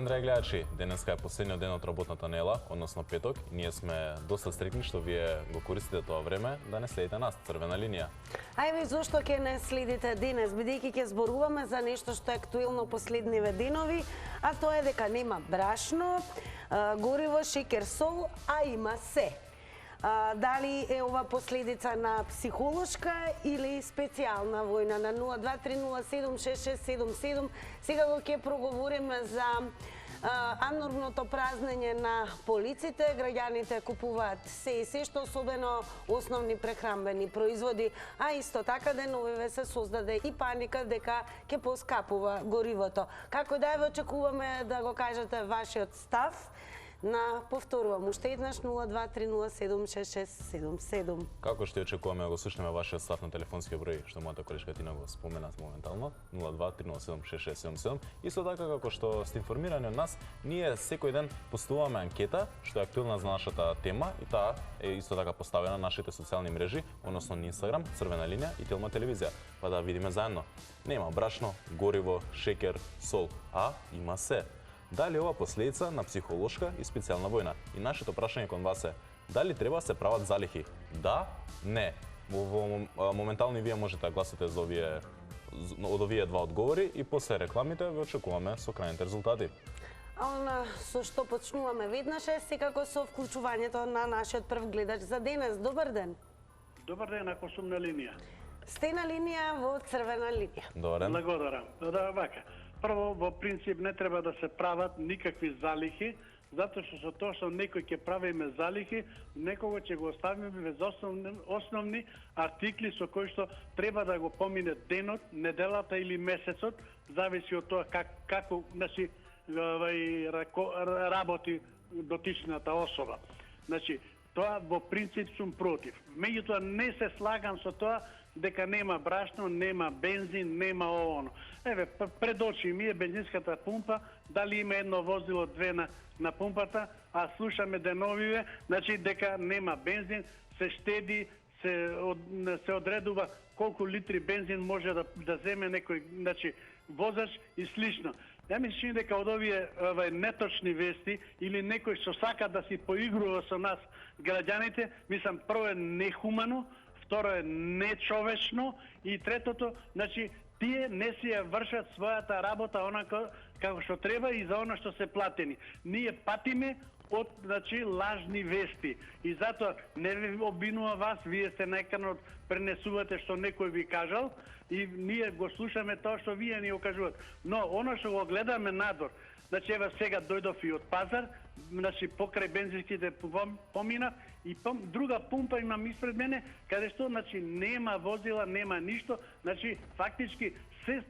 драги гледачи, денеска е последниот ден од работната недела, односно петок. Ние сме доста стрикни што вие го користите тоа време да не следите нас, црвена линија. Ајде, зошто ќе не следите денес, бидејќи ќе зборуваме за нешто што е актуелно последниве денови, а тоа е дека нема брашно, гориво, шекер, сол, а има се. Дали е ова последица на психолошка или специјална војна? На 023076677 сега го ќе проговориме за анормното празнење на полиците. Граѓаните купуваат се и се што, особено основни прехранбени производи, а исто така деновиве се создаде и паника дека ќе поскапува горивото. Како да ја очекуваме да го кажете вашиот став? Повторувам, уште еднаш 023076677. Како што очекуваме да го слушнеме вашиот став на телефонскиот број, што мојата колешка Тина го спомена моментално, 023076677. Исто така како што сте информирани од нас, ние секој ден постуваме анкета што е актуелна за нашата тема и таа е исто така поставена на нашите социјални мрежи, односно на Инстаграм, црвена линија и Телма телевизија, па да видиме заедно. Нема брашно, гориво, шекер, сол, а има се. Дали ова последица на психолошка и специјална војна? И нашето прашање кон вас е: дали треба да се прават залихи? Да, не. Моментално вие можете да гласате за од овие два одговори и после рекламите ве очекуваме со крајните резултати. Она со што почнуваме веднаш е секако со вклучувањето на нашиот прв гледач за денес. Добар ден. Добар ден, ако сум на линија. Сте на линија во црвена линија. Добар ден. Благодарам. Да, вака. Прво, во принцип, не треба да се прават никакви залихи, затоа што со тоа што некој ќе правиме залихи, некого ќе го оставиме без основни артикли со кои што треба да го помине денот, неделата или месецот, зависи од тоа како значи работи дотичната особа. Значи, тоа во принцип сум против. Меѓутоа не се слагам со тоа дека нема брашно, нема бензин, нема оно. Еве, пред очи ми е бензинската пумпа, дали има едно возило, две на пумпата, а слушаме деновиве, значи дека нема бензин, се штеди, се одредува колку литри бензин може да земе некој, значи, возач и слично. Ја мислам дека од овие неточни вести или некој што сака да си поигрува со нас граѓаните, мислам, прво е нехумано, второ е нечовечно и третото, значи, тие не си ја вршат својата работа онака како што треба и за она што се платени. Ние патиме од, значи, лажни вести. И затоа не ви обвинува вас, вие сте најканот пренесувате што некој ви кажал и ние го слушаме тоа што вие ни го кажуват. Но оно што го гледаме надвор, значи ева сега дојдов и од пазар, значи покрај бензинските поминав и друга пумпа имам испред мене, каде што, значи, нема возила, нема ништо, значи фактички се.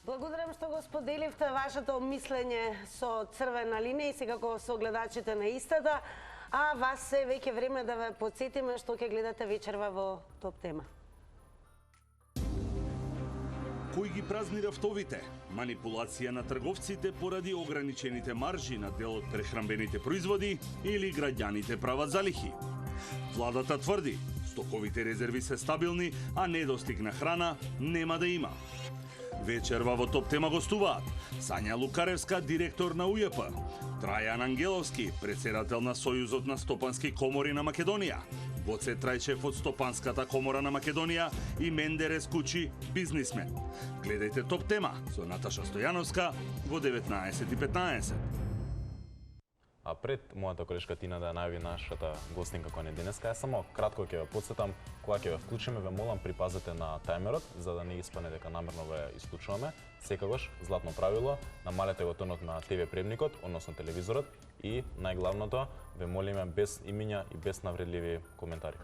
Благодарам што го споделивте вашето мислење со црвена линија и секако со гледачите на истата, а вас е веќе време да ве потсетиме што ќе гледате вечерва во Топ тема. Кој ги празни рафтовите? Манипулација на трговците поради ограничените маржи на дел од прехранбените производи или граѓаните прават залихи? Владата тврди, стоковите резерви се стабилни, а недостиг на храна нема да има. Вечерва во Топ тема гостуваат Сања Лукаревска, директор на УЈП, Трајан Ангеловски, председател на Сојузот на стопански комори на Македонија, Гоце Трајчев од Стопанската комора на Македонија и Мендерес Кучи, бизнисмен. Гледајте Топ тема со Наташа Стојановска во 19:15. А пред мојата колешка Тина да најави нашата гостинка која не денеска, ја само кратко ќе ве потсетам, кога ќе ве вклучиме, ве молам припазете на тајмерот, за да не испане дека намерно ве исклучуваме. Секогаш, златно правило, намалете го тонот на ТВ премникот, односно телевизорот и најглавното, ве молиме без имиња и без навредливи коментари.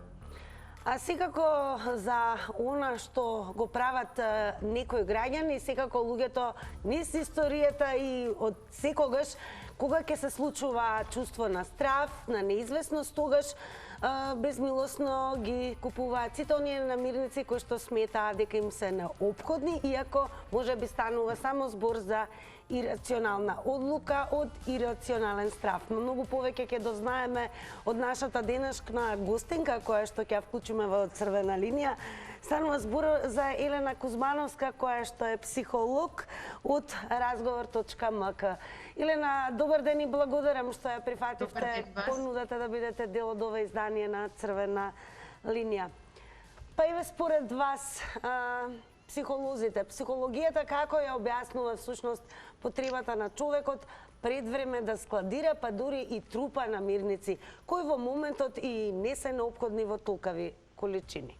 А секако за она што го прават некои граѓани, секако луѓето низ историјата и од секогаш кога ќе се случува чувство на страв, на неизвестност, тогаш безмилосно ги купуваат сите оние намирници кои што сметаат дека им се неопходни, иако може би станува само збор за ирационална одлука од ирационален страв. Но многу повеќе ќе дознаеме од нашата денешна гостинка која што ќе вклучиме во црвена линија. Станува збор за Елена Кузмановска, која што е психолог од разговор.мк. Елена, добар ден и благодарам што ја прифативте понудата да бидете дел од ова издание на Црвена линија. Па еве според вас, психолозите, психологијата како ја објаснува всушност потребата на човекот пред време да складира, па дури и трупа намирници, кои во моментот и не се неопходни во толкави количини?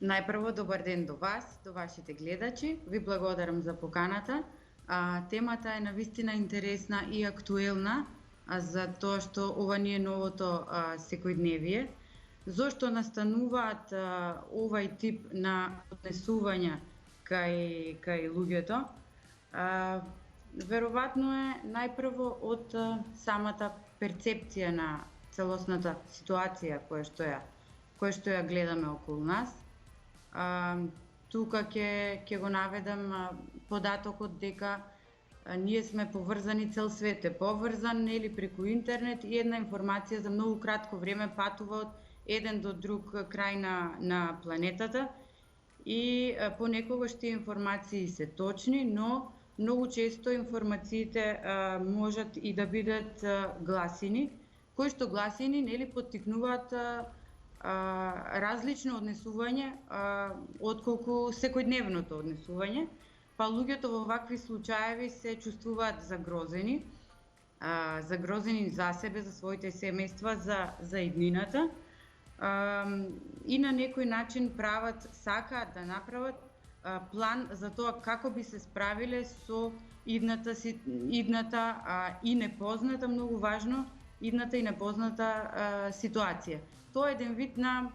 Најпрво, добар ден до вас, до вашите гледачи. Ви благодарам за поканата. Темата е навистина интересна и актуелна, за тоа што ова не е новото секојдневие. Зошто настануваат овај тип на однесувања кај луѓето? Веројатно е најпрво од самата перцепција на целосната ситуација која што ја гледаме околу нас. Тука ќе го наведам податокот дека ние сме поврзани, цел свет е поврзан, нели, преку интернет, и една информација за многу кратко време патува од еден до друг крај на планетата, и понекогаш тие информации се точни, но многу често информациите можат и да бидат гласини, кои што гласини, нели, поттикнуваат различно однесување отколку секојдневното однесување, па луѓето во вакви случаеви се чувствуваат загрозени за себе, за своите семејства, за иднината, и на некој начин сакаат да направат план за тоа како би се справиле со идната и непозната, многу важно, идната и непозната ситуација. Тоа е еден вид на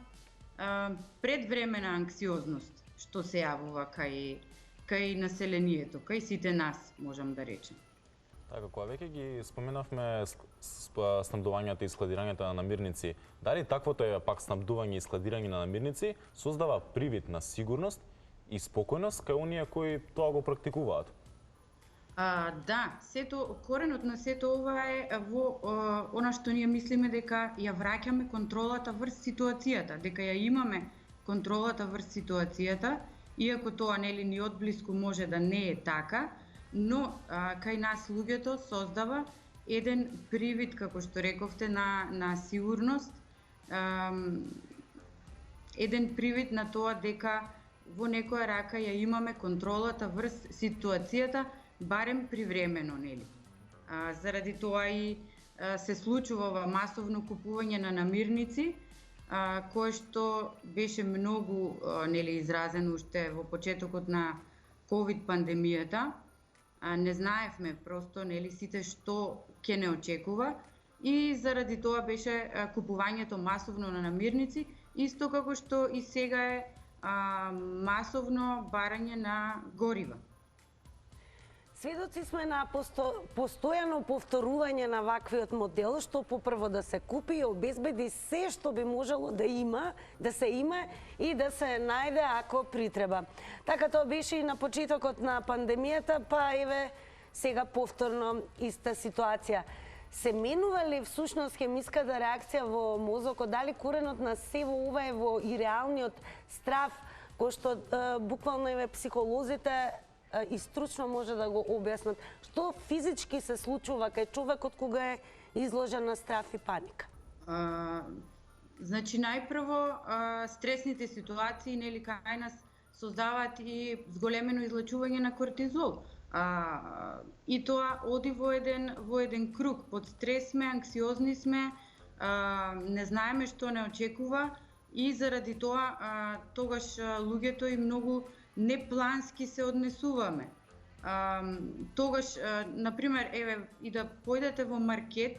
предвремена анксиозност што се јавува кај населението, кај сите нас, можам да речем. Така, кога веќе ги споменавме снабдувањето и складирањето на намирници, дали таквото е пак снабдување и складирање на намирници создава привид на сигурност и спокојност кај оние кои тоа го практикуваат? Да, коренот на сето ова е во она што ние мислиме дека ја враќаме контролата врз ситуацијата, дека ја имаме контролата врз ситуацијата, иако тоа, нели, ни одблиску може да не е така, но кај нас луѓето создава еден привид, како што рековте, на сигурност, еден привид на тоа дека во некоја рака ја имаме контролата врз ситуацијата, барем привремено, нели. Заради тоа и се случува ова масовно купување на намирници, кое што беше многу, нели, изразено уште во почетокот на ковид пандемијата. Не знаевме просто, нели, сите што ќе не очекува, и заради тоа беше купувањето масовно на намирници, исто како што и сега е масовно барање на горива. Сведоци сме на постојано повторување на ваквиот модел, што попрво да се купи и обезбеди се што би можело да се има и да се најде ако притреба. Така тоа беше и на почетокот на пандемијата, па еве сега повторно иста ситуација. Се менува ли всушност хемиската реакција во мозокот? Дали коренот на се во ова е во и реалниот страв, кој што буквално еве психолозите и стручно може да го објаснат? Што физички се случува кај човекот кога е изложен на страв и паника? Значи, најпрво, стресните ситуации, нели, кај нас создаваат и зголемено излачување на кортизол. И тоа оди во еден круг. Под стрес сме, анксиозни сме, не знаеме што не очекува, и заради тоа тогаш луѓето и многу неплански се однесуваме. Тогаш, например, еве, и да појдете во маркет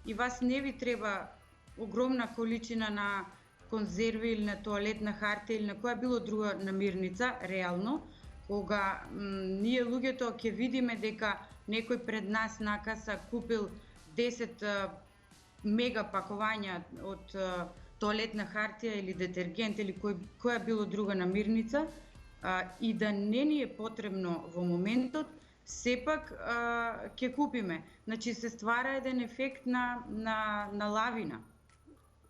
и вас не ви треба огромна количина на конзерви или на тоалетна хартија или на која било друга намирница, реално, кога ние луѓето ќе видиме дека некој пред нас на каса купил 10 мега пакувања од тоалетна хартија или детергент или која било друга намирница, и да не ни е потребно во моментот, сепак ќе купиме. Значи се ствара еден ефект на лавина.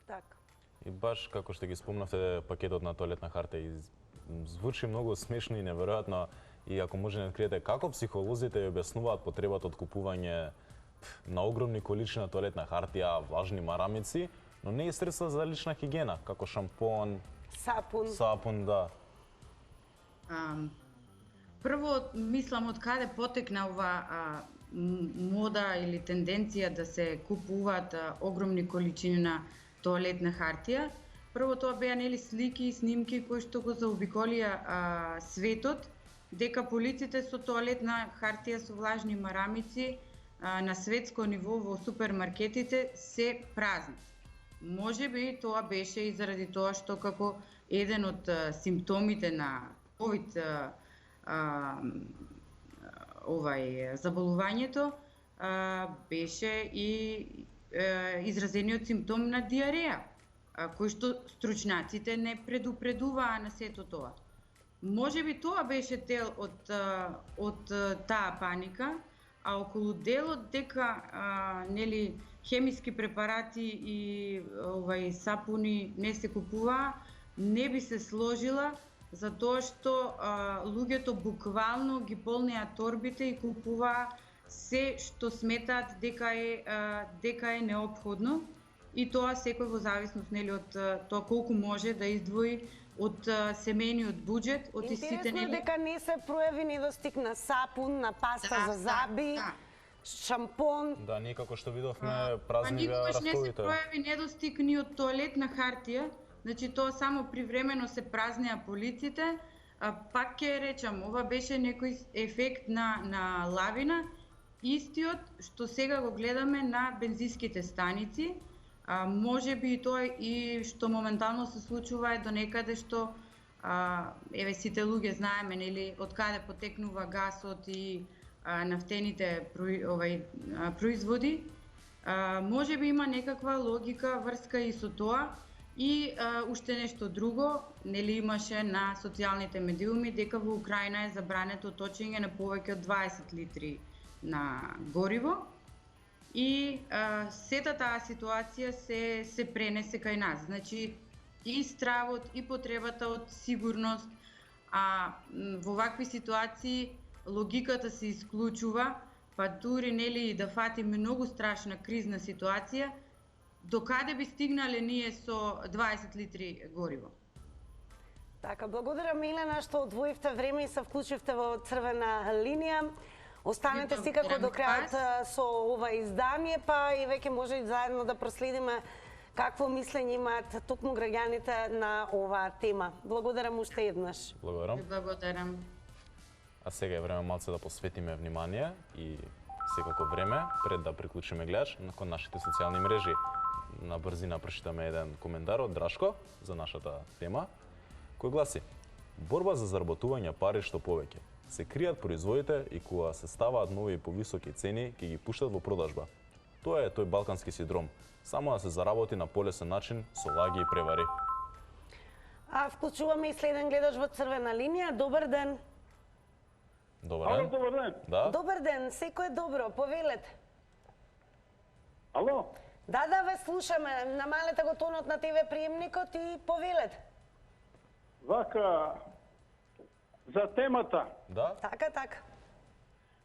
Така. И баш како што ги спомнавте пакетот на тоалетна харта и звучи многу смешно и неверојатно, и ако може да откриете како психолозите ја објаснуваат потребата од купување на огромни количина тоалетна хартија, влажни марамици, но не и средства за лична хигиена, како шампон, сапун, да. Прво, мислам од каде потекна ова мода или тенденција да се купуваат огромни количини на тоалетна хартија. Прво тоа беа нели слики и снимки кои што го заобиколија светот, дека полиците со тоалетна хартија со влажни марамици на светско ниво во супермаркетите се празни. Може би тоа беше и заради тоа што како еден од симптомите на COVID заболувањето беше и изразениот симптом на диареја, кој што стручњаците не предупредуваа на сето тоа. Може би тоа беше дел од таа паника, а околу делот дека нели хемиски препарати и сапуни не се купуваа, не би се сложила, затоа што луѓето буквално ги полнеа торбите и купуваа се што сметаат дека е неопходно, и тоа секој во зависност нели од тоа колку може да издвои од семејниот буџет, од истите нели. Интересно дека не се прояви недостиг на сапун, на паста за заби, шампон. Да, ние како што видовме празни беа рафтовите. Не се прояви недостиг ни од тоалетна хартија. Значи тоа само привремено се празнеа полиците. Пак ќе речам, ова беше некој ефект на лавина, истиот што сега го гледаме на бензинските станици. Може би и тоа и што моментално се случува е до некаде што еве сите луѓе знаеме нели од каде потекнува гасот и нафтените производи. Може би има некаква логика врска и со тоа. И уште нешто друго, нели имаше на социјалните медиуми дека во Украина е забрането точење на повеќе од 20 литри на гориво. И сета таа ситуација се пренесе кај нас. Значи и стравот и потребата од сигурност, во вакви ситуации логиката се исклучува, па дури нели да фатиме многу страшна кризна ситуација, до каде би стигнале ние со 20 литри гориво? Така, благодарам Милена што одвоивте време и се вклучивте во Црвена линија. Останете секако до крајот со ова издание, па и веќе може и заедно да проследиме какво мислење имаат токму граѓаните на оваа тема. Благодарам уште еднаш. Благодарам. А сега е време малце да посветиме внимание и секако време пред да приклучиме гледач кон нашите социјални мрежи. На брзина прочитаме еден коментар од Драшко за нашата тема, кој гласи: борба за заработување пари што повеќе. Се кријат производите и кога се ставаат нови и повисоки цени, ќе ги пуштат во продажба. Тоа е тој балкански синдром, само да се заработи на полесен начин со лаги и превари. Вклучуваме и следен гледач во Црвена линија. Добар ден. Добар ден. Добар ден. Да. Добар ден, секој е добро, повелете. Ало? Да, ве слушаме. Намалете го тонот на ТВ приемникот и повелете. Вака, за темата. Да? Така.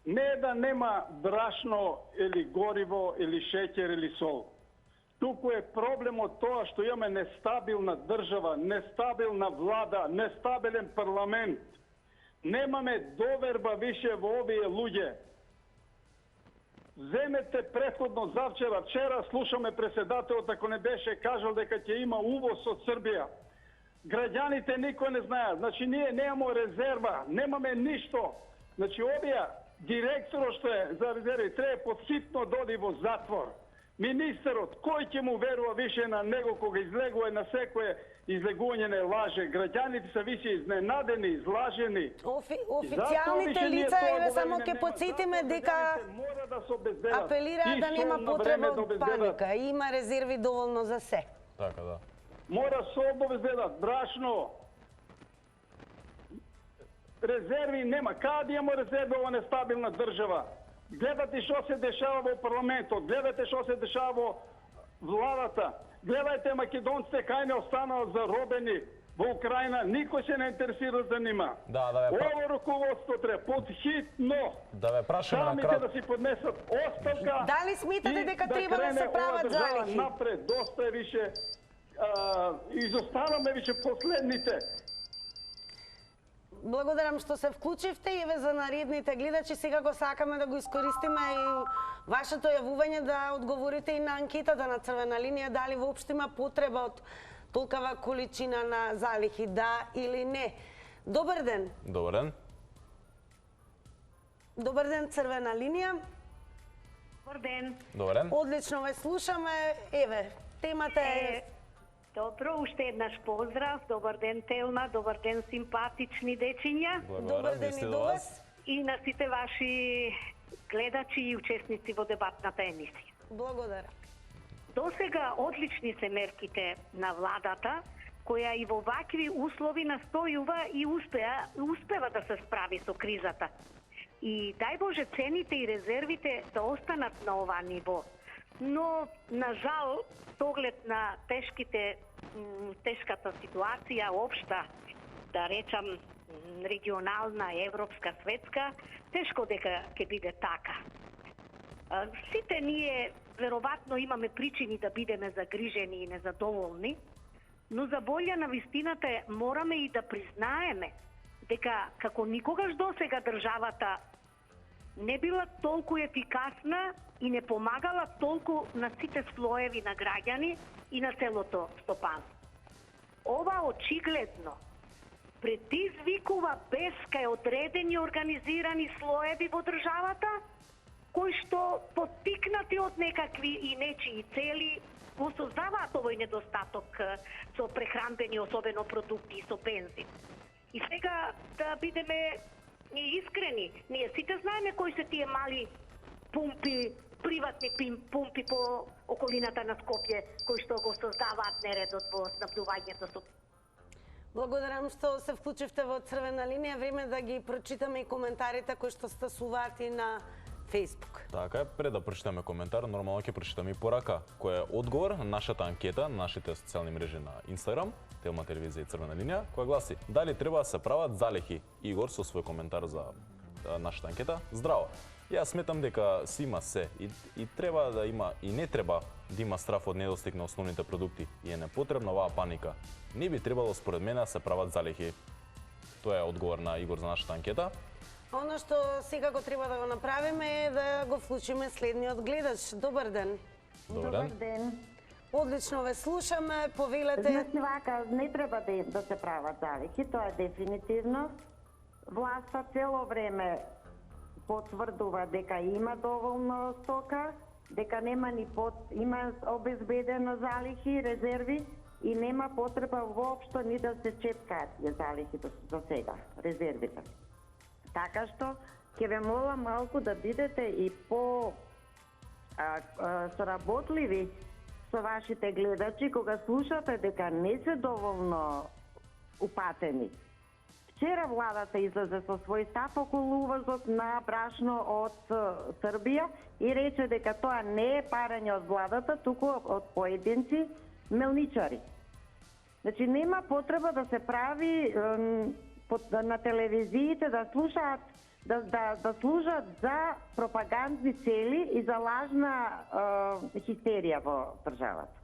Не да нема брашно или гориво или шеќер или сол. Туку е проблемот тоа што имаме нестабилна држава, нестабилна влада, нестабилен парламент. Немаме доверба више во овие луѓе. Земете претходно завчера, вчера слушаме преседателот ако не беше кажал дека ќе има увоз од Србија. Граѓаните никој не знаат. Значи ние немаме резерва, немаме ништо. Значи овие директорот што е за резерви треба подситно доди во затвор. Министерот, кој ќе му верува више на него кога излегува на секое излегување не лаже? Граѓаните се више изненадени, излажени. Официјалните лица, еве само ќе подсетиме дека апелираат да нема потреба од паника. Има резерви доволно за се. Така, да. Мора се обовезедат, брашно. Резерви нема. Каде имamo резерви ова нестабилна држава? Гледате што се дешава во парламентот, гледате што се дешава во владата. Гледајте, македонците кај не останаа заробени во Украина, никој се не интересира за нима. Да ве Ово руководство треба подхитно да ве прашаме на самите да си поднесат оставка. Дали смятате и дека треба да се прават ова држава залихи? напред, доста е више, изоставаме више последните. Благодарам што се вклучивте и еве за наредните гледачи секако сакаме да го искористиме и вашето јавување да одговорите и на анкетата на Црвена линија дали воопшто има потреба од толкава количина на залихи, да или не. Добар ден. Добар ден. Добар ден, Црвена линија. Добар ден. Добар ден. Одлично ве слушаме. Еве, темата е... Добро, уште еднаш поздрав. Добар ден, Телма. Добар ден, симпатични дечиња. Добар ден и до вас. И на сите ваши гледачи и учесници во дебатната емисија. Благодарам. Досега одлични се мерките на владата, која и во вакви услови настојува и успева да се справи со кризата. И дај Боже цените и резервите да останат на ова ниво. Но, на жал, с оглед на тешката ситуација, општа, да речам, регионална, европска, светска, тешко дека ќе биде така. Сите ние, веројатно, имаме причини да бидеме загрижени и незадоволни, но за волја на вистината мораме и да признаеме дека како никогаш досега државата не била толку ефикасна и не помагала толку на сите слоеви на граѓани и на целото стопанство. Ова очигледно предизвикува без кај одредени организирани слоеви во државата, кои што поттикнати од некакви и нечии цели го создаваат овој недостаток со прехранбени, особено продукти и со бензин. И сега да бидеме искрени, ние сите знаеме кои се тие мали пумпи, приватни пумпи по околината на Скопје, кои што го создаваат нередот во снабдувањето со. Благодарам што се вклучивте во Црвена линија. Време да ги прочитаме и коментарите кои што стасуваат и на Facebook. Така е, пред да прочитаме коментар, нормално ќе прочитаме и порака, која е одговор на нашата анкета на нашите социјални мрежи на Instagram, Телма телевизија и Црвена линија, која гласи: дали треба да се прават залихи? Игор со свој коментар за нашата анкета. Здраво. Јас сметам дека си има се и треба да има и не треба да има страф од недостиг на основните продукти и е непотребна оваа паника. Не би требало според мене да се прават залихи. Тоа е одговор на Игор за нашата анкета. Оно што секако треба да го направиме е да го вклучиме следниот гледач. Добар ден. Добар ден. Одлично ве слушаме, повелете. Значи вака, не треба да се прават залихи, тоа е дефинитивно. Власта цело време потврдува дека има доволно стока, дека нема има обезбедено залихи, резерви и нема потреба воопшто ни да се чепкаат тие залихи за сега, резервите. Така што ќе ве молам малку да бидете и по соработливи со вашите гледачи кога слушате дека не се доволно упатени. Вчера владата излезе со свој став околу увозот на брашно од Србија и рече дека тоа не е парање од владата, туку од поединци мелничари. Значи нема потреба да се прави на телевизиите да слушаат да служат за пропагандни цели и за лажна хистерија во државата.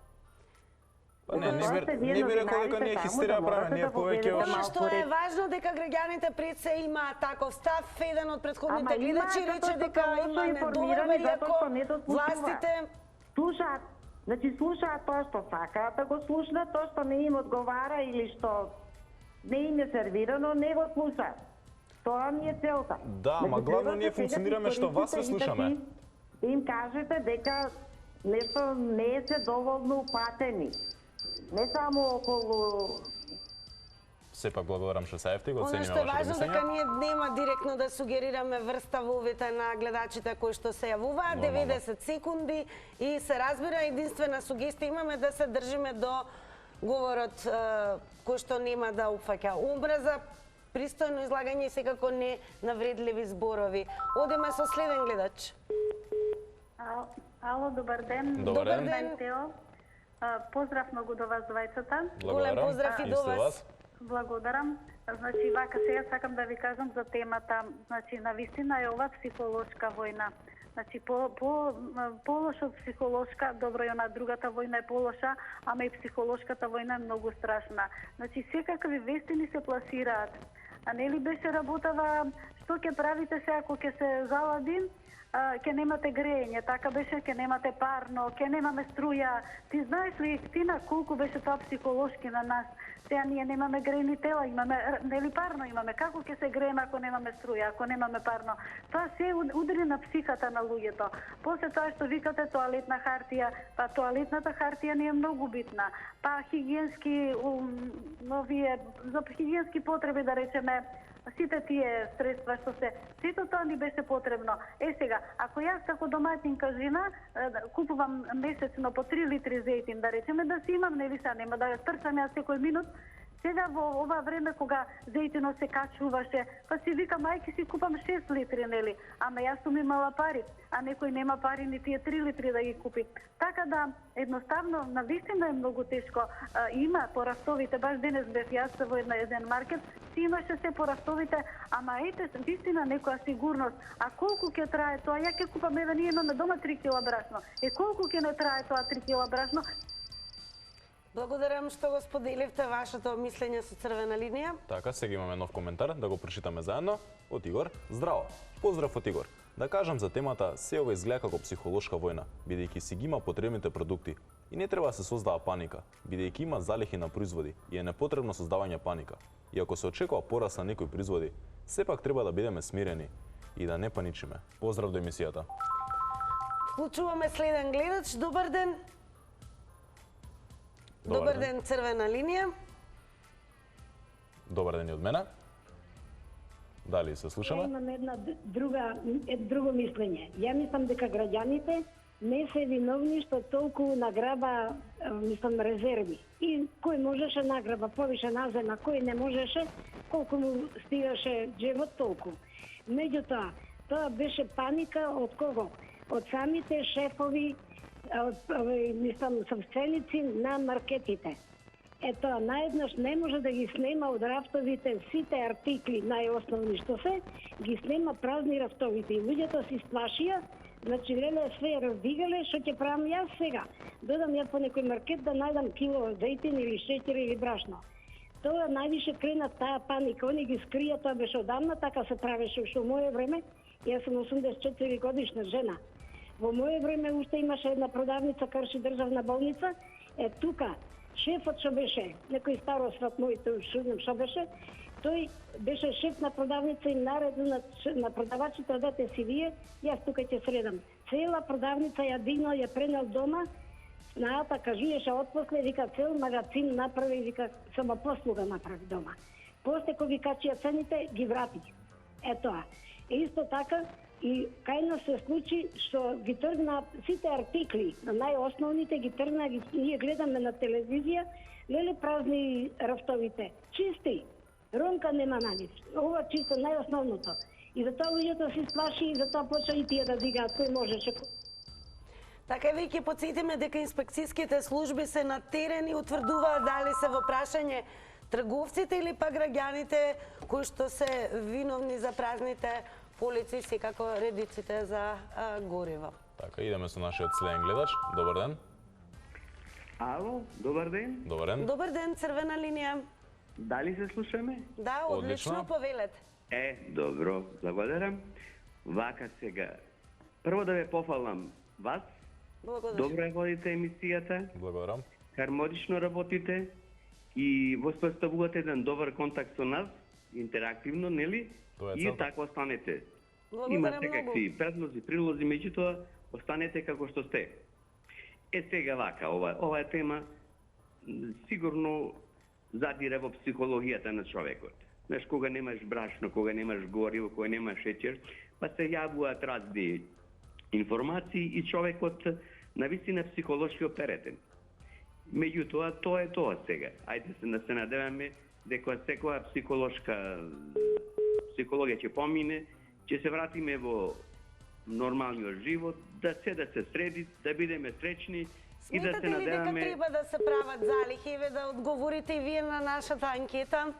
Не би рекол дека не е хистерија правена, ние повеќе Оно што е важно дека граѓаните пред се имаат таков став. Еден од претходните гледачи рече дека има недоверба иако властите слушаат, значи слушаат тоа што сакаат да го слушнат, тоа што не им одговара или што не им е сервирано, не го слушаат. Тоа ми е целта. Да, ма главно ние функционираме што вас ве слушаме. Да им кажете дека нешто не се доволно упатени. Не само околу... Сепак благодарам што се јавте, го Оно ценим што е вашето важно дека мислење. ние нема директно да сугерираме врста во овите на гледачите кои што се јавуваат, 90 секунди и се разбира, единствена сугестија имаме да се држиме до говорот кој што нема да упфаќа омраза, пристојно излагање и секако не навредливи зборови. Одиме со следен гледач. Ало, добар ден. Добар ден. ден. Тео. Поздрав многу до вас двајцата. Голем поздрав и до Исто вас. Благодарам. Значи, вака сега сакам да ви кажам за темата. Значи, навистина е ова психолошка војна. Значи, полоша од психолошка, добро и она другата војна е полоша, ама и психолошката војна е многу страшна. Значи, секакви вестини се пласираат. А нели беше работава, што ќе правите сега ако ќе се залади? Ќе немате грејење, така беше, ќе немате парно, ќе немаме струја. Ти знаеш ли, Тина, колку беше тоа психолошки на нас? Сега ние немаме грејни тела, имаме, нели парно имаме. Како ќе се грееме ако немаме струја, ако немаме парно? Тоа се удари на психата на луѓето. После тоа што викате тоалетна хартија, па тоалетната хартија не е многу битна. Па хигиенски, за хигиенски потреби, да речеме, сите тие средства што се, сето тоа ни беше потребно. Сега, ако јас како домаќинка жена купувам месечно по 3 литри зејтин, да речеме, да си имам, нели са, нема да ја трчам јас секој минут, сега во ова време кога зејтинот се качуваше, па си викам, мајки си купам 6 литри, нели? Ама јас сум имала пари, а некој нема пари ни тие 3 литри да ги купи. Така да, едноставно, навистина е многу тешко. Има порастовите, баш денес бев јас во еден маркет, си имаше се порастовите, ама ете, вистина некоја сигурност. А колку ќе трае тоа? Ја ќе купам, еве, ние имаме дома 3 кила брашно. Колку ќе не трае тоа 3 кила брашно? Благодарам што го споделивте вашето мислење со црвена линија. Така, сега имаме нов коментар, да го прочитаме заедно од Игор. Здраво! Поздрав од Игор. Да кажам за темата, се ова изгледа како психолошка војна, бидејќи си ги има потребните продукти. И не треба да се создава паника, бидејќи има залихи на производи и е непотребно создавање паника. И ако се очекува пораст на некои производи, сепак треба да бидеме смирени и да не паничиме. Поздрав до емисијата. Вклучуваме следен гледач. Добар ден. Добар ден, црвена линија. Добар ден и од мене. Дали се слушаме? Имам друго мислење. Ја мислам дека граѓаните не се виновни што толку награба, мислам, резерви. И кој можеше награба повише назема, кој не можеше, колку му стигаше джебот, толку. Меѓутоа, тоа беше паника од кого? Од самите шефови, мислам, собственици на маркетите. Ето, наеднаш не може да ги снема од рафтовите сите артикли, најосновни што се, ги снема празни рафтовите. И луѓето си сплашија, значи леле све раздигале, што ќе правам јас сега? Додам ја по некој маркет да најдам кило зејтин или шеќер или брашно. Тоа највише крена таа паника, они ги скрија, тоа беше одамна, така се правеше што во моје време, јас сум 84 годишна жена. Во моје време уште имаше една продавница Карши државна болница, тука шефот што беше, некој старосват мој, тој шуднем што беше, тој беше шеф на продавница и наредно на продавачите, одете си вие, јас тука ќе средам. Цела продавница ја дигнал, ја пренел дома, знаата кажуеше отпосле, вика цел магазин направи, вика самопослуга направи дома. После кога ги качија цените, ги врати. Тоа. Исто така, и кај нас се случи што ги тргна сите артикли, најосновните ги тргна, ние гледаме на телевизија, леле празни рафтовите, чисти, ронка нема на нив, ова чисто најосновното. И затоа луѓето се сплаши и затоа почна и тие да дигаат, кој можеше. Така и веќе потсетиме дека инспекцијските служби се на терен и утврдуваат дали се во прашање трговците или па граѓаните кои што се виновни за празните полици, секако редиците за гориво. Така, идеме со нашиот следен гледач. Добар ден. Ало, добар ден. Добар ден. Добар ден, црвена линија. Дали се слушаме? Да, одлично, повелете. Добро, благодарам. Вака сега. Прво да ве пофалам вас. Благодарам. Добро ја водите емисијата. Благодарам. Хармонично работите и воспоставувате еден добар контакт со нас, интерактивно, нели? И така останете. Има секакви предлози, прилози, меѓутоа останете како што сте. Сега вака, ова е тема сигурно задира во психологијата на човекот. Знаеш, кога немаш брашно, кога немаш гориво, кога немаш шеќер, па се јавуваат разни информации и човекот навистина психолошки оперетен. Меѓутоа, тоа е тоа сега. Ајде се надеваме дека секоја психологија ќе помине, ќе се вратиме во нормалниот живот, да се среди, да бидеме среќни и да се Сметате ли дека надеваме... треба да се прават залихи? Еве да одговорите и вие на нашата анкета.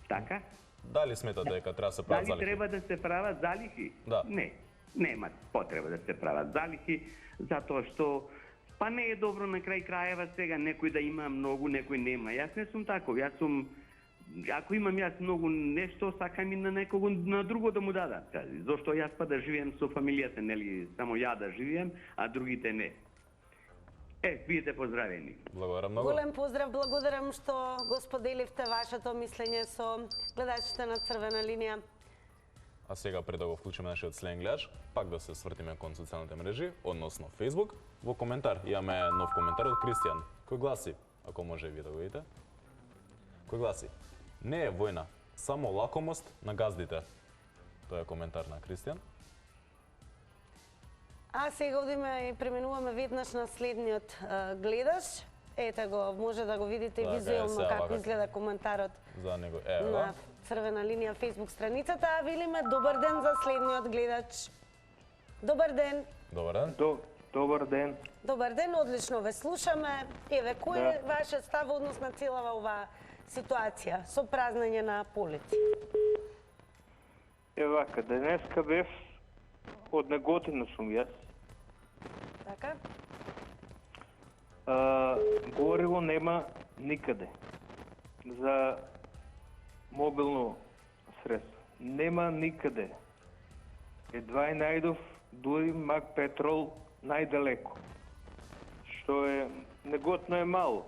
Така? Дали сметате дека треба да се прават Дали залихи? треба да се прават залихи? Да. Не, нема потреба да се прават залихи, затоа што па не е добро на крај крајева сега некој да има многу, некој нема. Јас не сум таков, јас сум ако имам јас многу нешто, сакам и на некого на друго да му дадам. Зошто јас па да живеем со фамилијата, нели, само ја да живеем, а другите не. Бидете поздравени. Благодарам многу. Голем поздрав, благодарам што го споделивте вашето мислење со гледачите на Црвена линија. А сега пред да го вклучиме нашиот следен гледач, пак да се свртиме кон социјалните мрежи, односно Facebook. Во коментар имаме нов коментар од Кристијан, кој гласи, ако може и вие да го видите, кој гласи: не е војна, само лакомост на газдите. Тоа е коментар на Кристијан. А сега одиме и преминуваме веднаш на следниот гледач. Ете го, може да го видите Така е, визуелно сега како вака. изгледа коментарот За него на Црвена линија Facebook страницата. А велиме добар ден за следниот гледач. Добар ден. Добар ден. Добар ден. Добар ден, одлично ве слушаме. Еве, кој е вашиот став однос на целава оваа ситуација со празнење на полици? Вака, денеска бев од Неготино сум јас. Така? Гориво нема никаде за мобилно средство. Нема никаде. Едва и најдов дури Мак Петрол најдалеко. Што е Неготно е мало.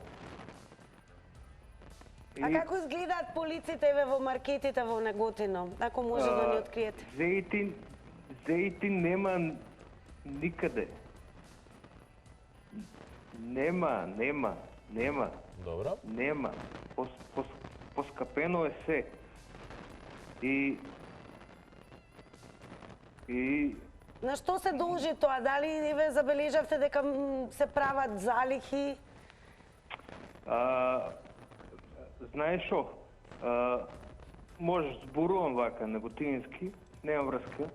А како изгледаат полиците еве во маркетите во Неготино? Ако може да ни откриете. Зејтин нема никаде. Нема. Добро. Нема. Поскапено е се. И На што се должи тоа? Дали еве забележавте дека се прават залихи? Знаеш шо? Може зборувам вака неготински, нема врска.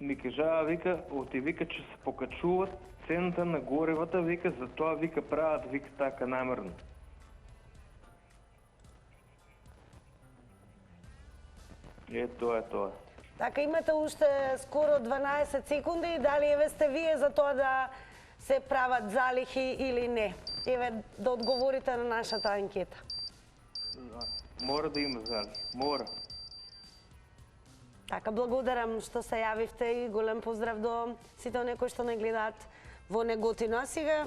Ми кажаа, вика, вика, че се покачуват цената на горевата, вика, затоа, вика, прават, вика, така намерно. Тоа е тоа. Така, имате уште скоро 12 секунди. Дали еве сте вие за тоа да се прават залихи или не? Еве, да одговорите на нашата анкета. Мора да има залихи, мора. Така, благодарам што се јавивте и голем поздрав до сите оние кои што не гледаат во Неготино. А сега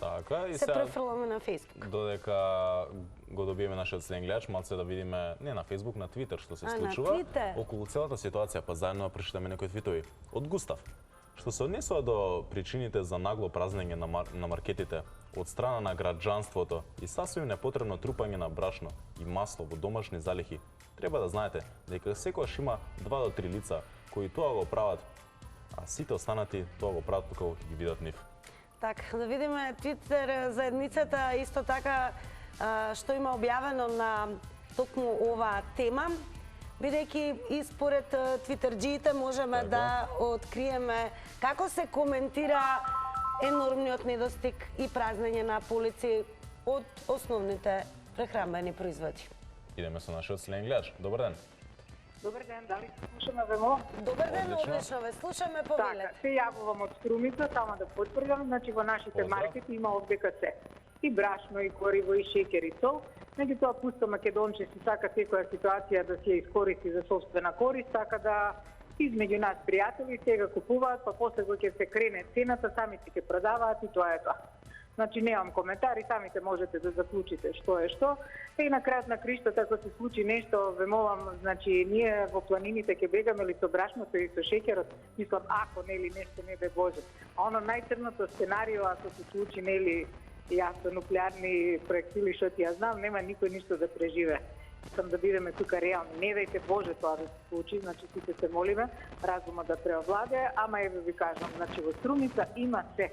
се префрламе на Facebook. Додека го добиеме нашиот следен гледач, малце да видиме не на Facebook, на Twitter што се случува околу целата ситуација, па заедно да прочитаме некои твитови од Густав, што се однесува до причините за нагло празнење на маркетите од страна на граѓанството и сасвим непотребно трупање на брашно и масло во домашни залихи. Треба да знаете дека секогаш има 2 до 3 лица кои тоа го прават, а сите останати тоа го прават кога ќе ги видат нив. Така, да видиме Твитер заедницата исто така што има објавено на токму оваа тема, бидејќи и според твитерџиите можеме да откриеме како се коментира енормниот недостиг и празнење на полици од основните прехранбени производи. Идеме со нашиот следен гледач. Добар ден. Добар ден, дали се слушаме вемо? Добар ден, одлично ве слушаме, повелете. Така, се јавувам од Струмица, само да потврдам, значи во нашите маркети има ОДКС. И брашно, и гориво, и шекер, и сол. Меѓутоа, пусто македонче си сака секоја ситуација да си ја искористи за собствена корист, така да измеѓу нас пријатели сега купуваат, па после кога ќе се крене цената, самите ќе продаваат и тоа е тоа. Значи, немам коментари, самите можете да заклучите што е што. И на крајот на криштата, ако се случи нешто, вемовам, значи, ние во планините ќе бегаме ли со брашното или со шеќерот, мислам, ако, нели, нешто не бе Боже. А оно најцрното сценарио, ако се случи, нели, јасно нуклеарни проектили, што ти ја знам, нема никој ништо да преживе. Сам да бидеме тука реални. Не дајте Боже тоа да се случи, значи сите се молиме, разумот да преовладее, ама еве ви кажам, значи во Струмица има се.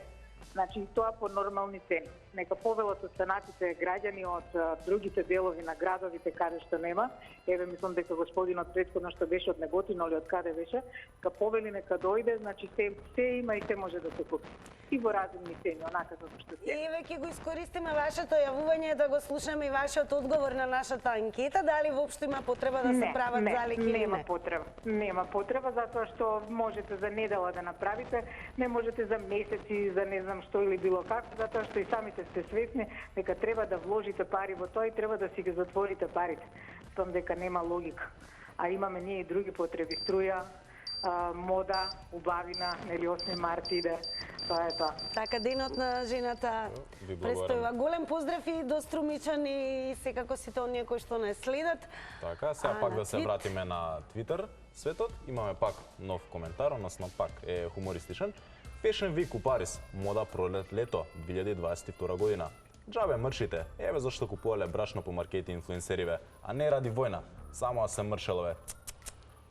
Значи, тоа по нормални цени. Нека повелат останатите граѓани од другите делови на градовите каде што нема. Еве, мислам дека господинот претходно што беше од Неготино или од каде беше, ка повели нека дојде, значи се има и се може да се купи. И во разумни цени, онака како што се. И веќе го искористиме вашето јавување да го слушаме и вашиот одговор на нашата анкета, дали воопшто има потреба да се прават залики или не? Нема потреба. Нема потреба затоа што можете за недела да направите, не можете за месеци, за не знам што или било како, затоа што и самите сте свесни дека треба да вложите пари во тоа и треба да си ги затворите парите. Том дека нема логика. А имаме ние и други потреби, струја, мода, убавина, нели 8 март иде. Тоа е тоа. Така, денот на жената престојува. Голем поздрав и до Струмичани и секако сите оние кои што не следат. Така, сега пак да се вратиме на Твитер светот. Имаме пак нов коментар, односно пак е хумористичен. Fashion Week у Париз, мода пролет лето 2022 година. Џабе мршите, еве зашто купувале брашно по маркети инфлуенсериве, а не ради војна, само да се мршелове.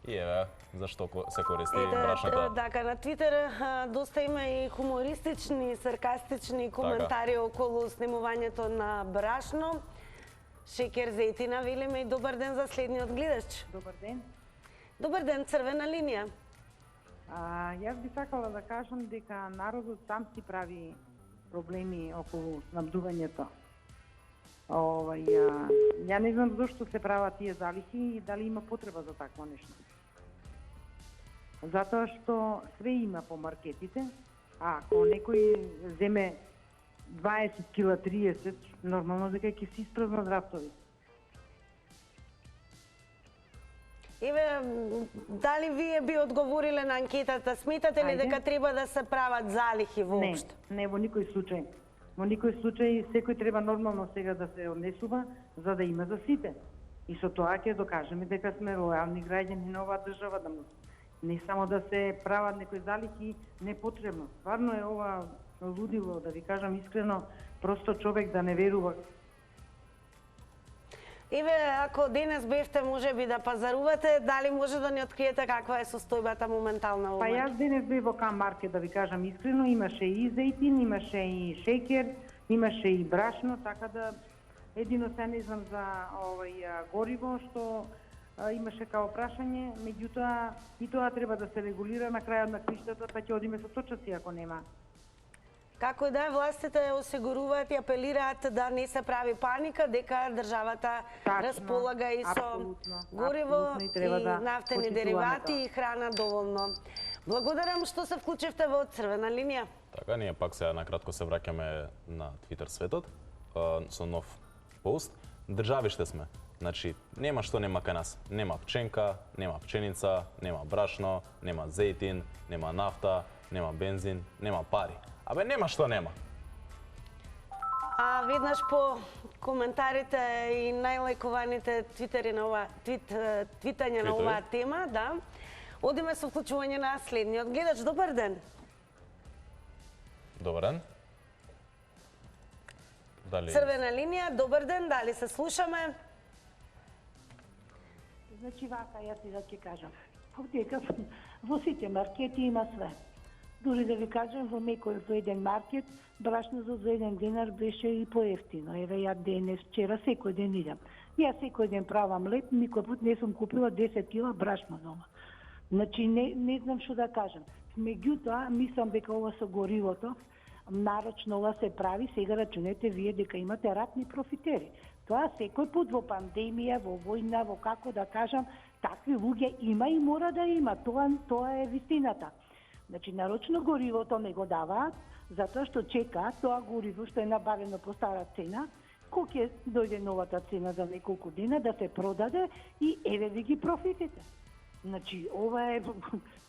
И еве, зашто се користи брашното. Така, на Твитер доста има и хумористични, саркастични коментари околу снимувањето на брашно. Шекер Зејтина, велиме и добар ден за следниот гледач. Добар ден. Добар ден, црвена линија. Јас би сакала да кажам дека народот сам си прави проблеми околу снабдувањето. Ја не знам зашто се прават тие залихи и дали има потреба за такво нешто. Затоа што све има по маркетите, а ако некој земе 20 кила 30, нормално дека ќе се испразнат рафтови. Еве, дали вие би одговориле на анкетата? Сметате ли дека треба да се прават залихи воопшто? Не, во никој случај. Во никој случај секој треба нормално сега да се однесува за да има за сите. И со тоа ќе докажеме дека сме лојални граѓани на оваа држава, да не само да се прават некои залихи непотребно. Стварно е ова лудило, да ви кажам искрено, просто човек да не верува. Еве, ако денес бевте можеби да пазарувате, дали може да ни откриете каква е состојбата моментална во? Па јас денес бев во К-маркет, да ви кажам искрено, имаше и зејтин, имаше и шекер, имаше и брашно, така да едино се не знам за гориво што имаше као прашање, меѓутоа и тоа треба да се регулира на крајот на криштата, па ќе одиме со точаци ако нема. Како да, властите осигуруваат и апелираат да не се прави паника, дека државата располага и со гориво и нафтени деривати и храна доволно. Благодарам што се вклучивте во црвена линија. Така, ние пак сега накратко се враќаме на Твитер светот со нов пост. Државиште сме. Значи, нема што нема кај нас. Нема пченка, нема пченица, нема брашно, нема зејтин, нема нафта, нема бензин, нема пари. Абе, нема што нема. А веднаш по коментарите и најлајкуваните твитања на оваа тема, да, одиме со вклучување на следниот гледач. Добар ден. Добар ден. Црвена линија, добар ден, дали се слушаме? Значи вака, јас и да ќе кажам. Дека во сите маркети има све. Дури да ви кажам, во некој за еден маркет, брашно за 1 динар беше и поевтино. Еве, ја денес, вчера, секој ден идам. Јас секој ден правам леп, никој пат не сум купила 10 кила брашно дома. Значи, не знам што да кажам. Меѓутоа, мислам дека ова со горивото, нарочно ова се прави, сега рачунете вие дека имате ратни профитери. Тоа секој пат во пандемија, во војна, во како да кажам, такви луѓе има и мора да има. Тоа е вистината. Значи, нарочно горивото не го даваат, затоа што чекаат тоа гориво што е набавено по стара цена, кој ќе дојде новата цена за неколку дена да се продаде и еве ви ги профитите. Значи, ова е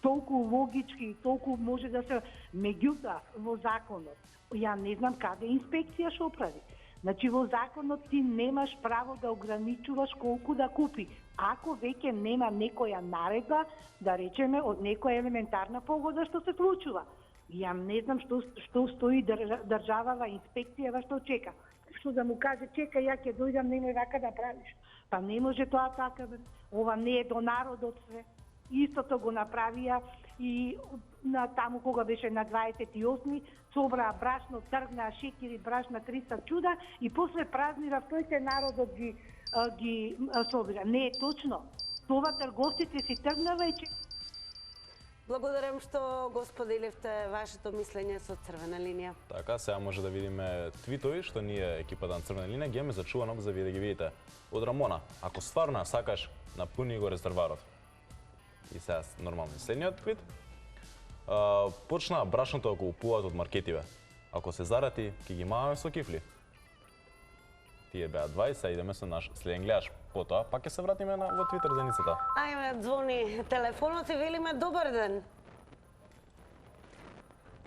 толку логички, толку може да се... Меѓутоа, во законот, ја не знам каде инспекција што прави. Значи, во законот ти немаш право да ограничуваш колку да купи. Ако веќе нема некоја наредба, да речеме, од некоја елементарна погода што се случува. Ја не знам што стои државава, инспекцијава што чека. Што да му каже, чека, ја ќе дојдам, немој вака да правиш. Па не може тоа така, ова не е до народот све. Истото го направија и на таму кога беше на 28-ми, собраа брашно, тргнаа шеќери, брашна, 300 чуда и после празнира тојте народот ги собира. Не е точно. Това трговците си тргнава и Благодарам што го споделивте вашето мислење со Црвена линија. Така, сега може да видиме твитови што ние екипата на Црвена линија ги имаме зачувано за вие да ги видите. Од Рамона, ако стварно ја сакаш, напуни го резерварот. И сега нормално следниот твит. Почна брашното да го купуваат од маркетиве. Ако се зарати, ќе ги маваме со кифли. Тие беа 20, идеме со наш следен гледаш. Потоа пак ќе се вратиме во Твитер заедницата. Ајме, звони телефонот и велиме добар ден.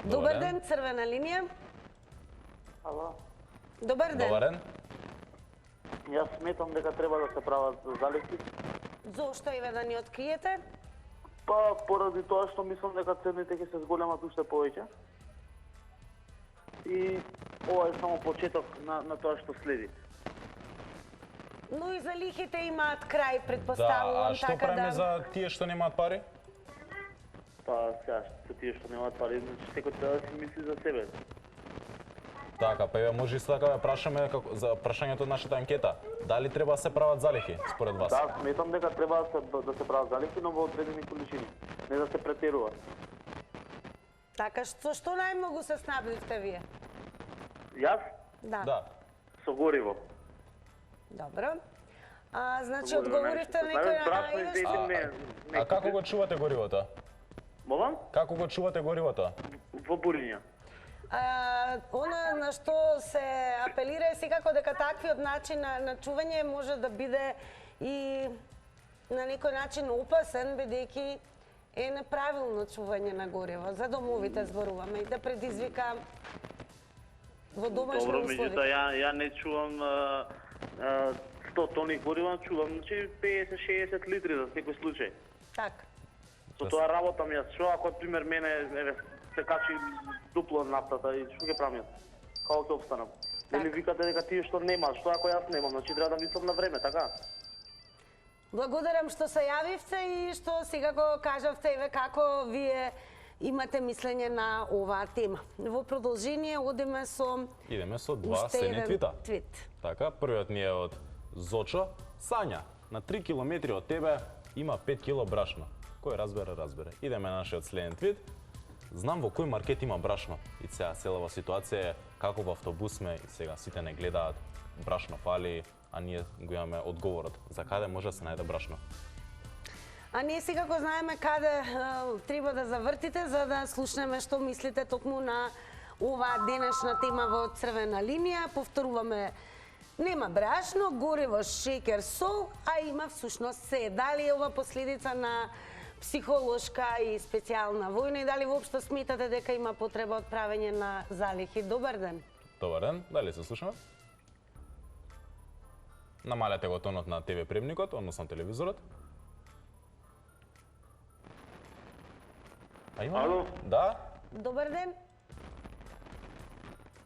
Добар ден, Црвена линија. Ало. Добар ден. Добар ден. Јас сметам дека треба да се прават залихи. Зошто еве да ни откриете? Па поради тоа што мислам дека цените ќе се зголемат уште повеќе. И ова е само почеток на тоа што следи. Но и залихите имаат крај, предпоставувам, да, а што така правиме да... за тие што немаат пари? Па сега, за тие што немаат пари, секој треба да си мисли за себе. Така, па еве може исто така да прашаме за прашањето од нашата анкета. Дали треба да се прават залихи според вас? Да, сметам дека треба да се прават залихи, но во одредени количини, не да се претерува. Така, што најмногу се снабдивте вие? Јас? Да. Со гориво. Добро. Значи, одговоривте на некој... А како го чувате горивото? Молам? Како го чувате горивото? Во буриња. Она на што се апелира е секако дека таквиот начин на чување може да биде и на некој начин опасен, бидејќи е неправилно чување на гориво. За домовите зборуваме и да предизвика во домашни услови. Добро, меѓутоа ја не чувам 100 тони горива, чувам 50-60 литри за секој случај. Така. Со тоа работам јас. Што ако, пример, мене се качи дупло нафтата и што ќе правам јас? Како ќе обстанам? Дали викате дека тие што немаат, што ако јас немам? Значи треба да мислам на време, така? Благодарам што се јавивте и што сега го кажавте еве како вие имате мислење на оваа тема. Во продолжение одиме со... Идеме со два следни твита. Така, првиот ни е од Зочо. Сања, на 3 километри од тебе има 5 кило брашно. Кој разбере, разбере. Идеме на нашиот следен твит. Знам во кој маркет има брашно. И сега целава ситуација е како во автобус сме и сега сите не гледаат, брашно фали, а ние го имаме одговорот. За каде може да се најде брашно? А ние сега го знаеме каде треба да завртите за да слушнеме што мислите токму на оваа денешна тема во Црвена линија. Повторуваме, нема брашно, гориво, шеќер, сол, а има всушност се. Дали е ова последица на психолошка и специјална војна и дали воопшто сметате дека има потреба од правење на залихи? Добар ден. Добар ден, дали се слушаме? Намалете го тонот на ТВ премникот, односно телевизорот. Ало? Да? Добар ден.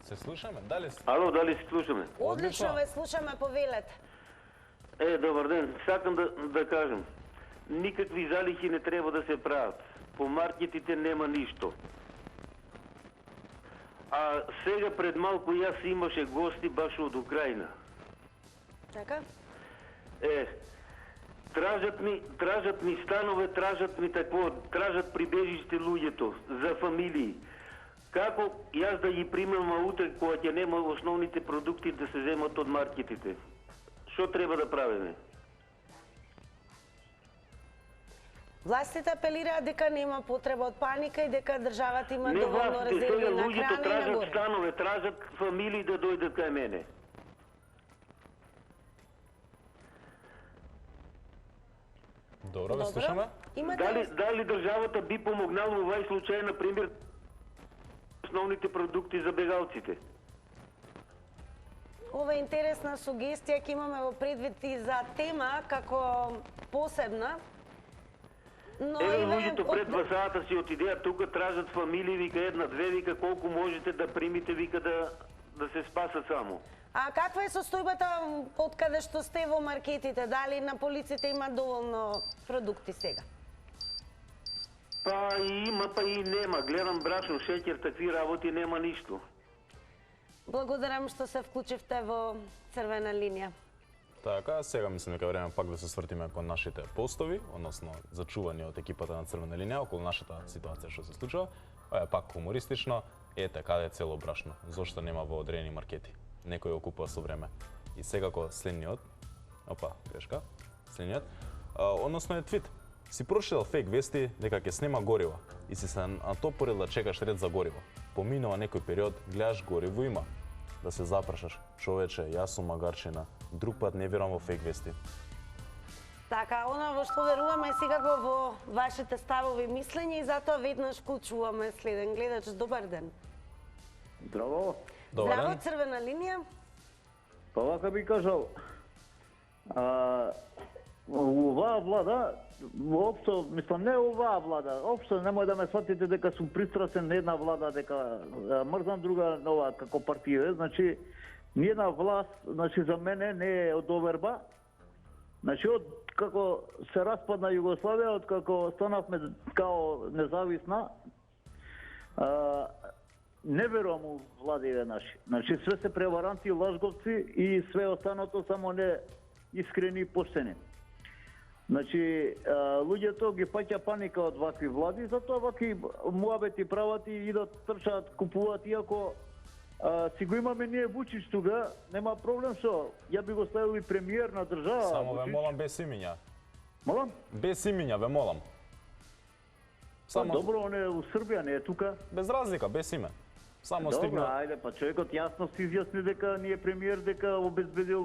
Се слушаме? Дали? Ало, дали се слушаме? Одлично ве слушаме, повелете. Добар ден. Сакам да кажам. Никакви залихи не треба да се прават. По маркетите нема ништо. А сега пред малку јас имаше гости баш од Украина. Така? Тражат ми станове, тражат ми тражат прибежиште луѓето за фамилии. Како јас да ги примам утре кога ќе нема основните продукти да се земат од маркетите? Што треба да правиме? Властите апелираат дека нема потреба од паника и дека државата има доволно резерви на храна и на луѓето гориво. тражат станове, тражат фамилии да дојдат кај мене. Добро, ве слушаме. Дали државата би помогнала во овај случај, на пример, основните продукти за бегалците? Ова е интересна сугестија, ќе имаме во предвид и за тема како посебна. Но луѓето пред фасадата си отидеа тука, тражат фамилии, вика една-две, вика колку можете да примите, вика да се спасат само. А каква е состојбата од каде што сте во маркетите? Дали на полиците има доволно продукти сега? Па и има, па и нема. Гледам брашно, шеќер, такви работи нема ништо. Благодарам што се вклучивте во Црвена линија. Така, сега мислам дека време пак да се свртиме кон нашите постови, односно зачувани од екипата на Црвена линија околу нашата ситуација што се случува. Ова е пак хумористично. Ете каде е цело брашно. Зошто нема во одредени маркети? Некој окупува со време. И секако следниот, грешка, следниот, односно е твит. Си прочитал фейк вести дека ќе снема гориво и си се натопорил да чекаш ред за гориво. Поминува некој период, гледаш гориво има. Да се запрашаш, човече, јас сум магарчина, друг пат не верувам во фейк вести. Така, она во што веруваме е секако во вашите ставови и мислења и затоа веднаш вклучуваме следен гледач. Добар ден. Здраво. Здраво, Црвена линија. Па вака би кажал, оваа влада, воопшто, мислам, не оваа влада, општо немој да ме сватите дека сум пристрасен на една влада, дека мрзам друга нова како партија. Значи, ниједна власт, значи, за мене не е од оверба. Значи, од како се распадна Југославија, од како станавме као независна, не верувам у владиве наши. Значи, све се преваранти, лажговци и све останато само не искрени и поштени. Значи, луѓето ги паќа паника од вакви влади, затоа вакви муабети прават и идат, трчаат, купуваат, иако си го имаме ние Вучич тука, нема проблем со. Ја би го ставил и премиер на држава. Само ве молам без имиња. Молам? Без имиња ве молам. Само добро, он е у Србија, не е тука. Без разлика, без име. Само добро, стигна. Ајде, па човекот јасно се изјасни дека ние премиер, дека обезбедил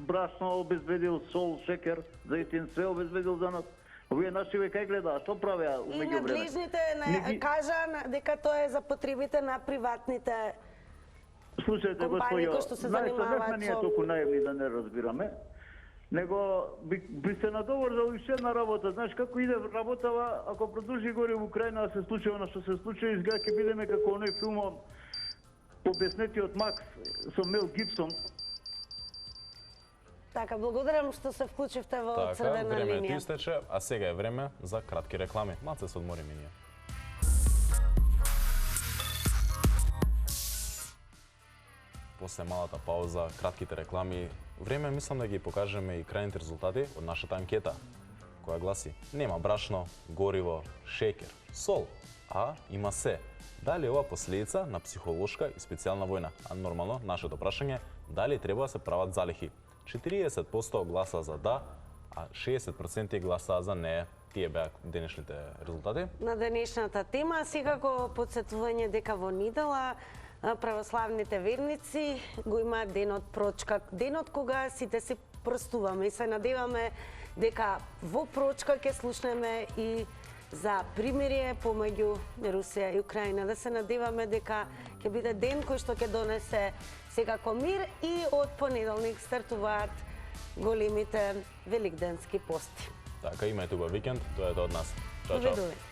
брашно, обезбедил сол, шекер, заистин све обезбедил за нас. Овие наши ве кај гледа, што правеа у И меѓувреме? надлежните кажа дека тоа е за потребите на приватните Слушајте, компании кои што се занимаваат не сме толку наивни да не разбираме, него би се надоврзал уште една работа. Знаеш како иде работава, ако продолжи горе во Украина да се случи она што се случи, изгледа ќе бидеме како оној филм Побеснетиот Макс со Мел Гибсон. Така, благодарам што се вклучивте во Така, Црвена времето линија. истече, а сега е време за кратки реклами. Малце се одмориме ние. После малата пауза, кратките реклами, време мислам да ги покажеме и крајните резултати од нашата анкета, која гласи: нема брашно, гориво, шекер, сол, а има се. Дали е ова последица на психолошка и специјална војна? А нормално, нашето прашање, дали треба да се прават залихи? 40% гласа за да, а 60% гласа за не. Тие беа денешните резултати. На денешната тема, секако подсетување дека во недела православните верници го имаат денот прочка, денот кога сите си простуваме и се надеваме дека во прочка ќе слушнеме и за примирие помеѓу Русија и Украина. Да се надеваме дека ќе биде ден кој што ќе донесе секако мир и од понеделник стартуваат големите великденски пости. Така, имајте убав викенд, тоа е тоа од нас. Чао, чао.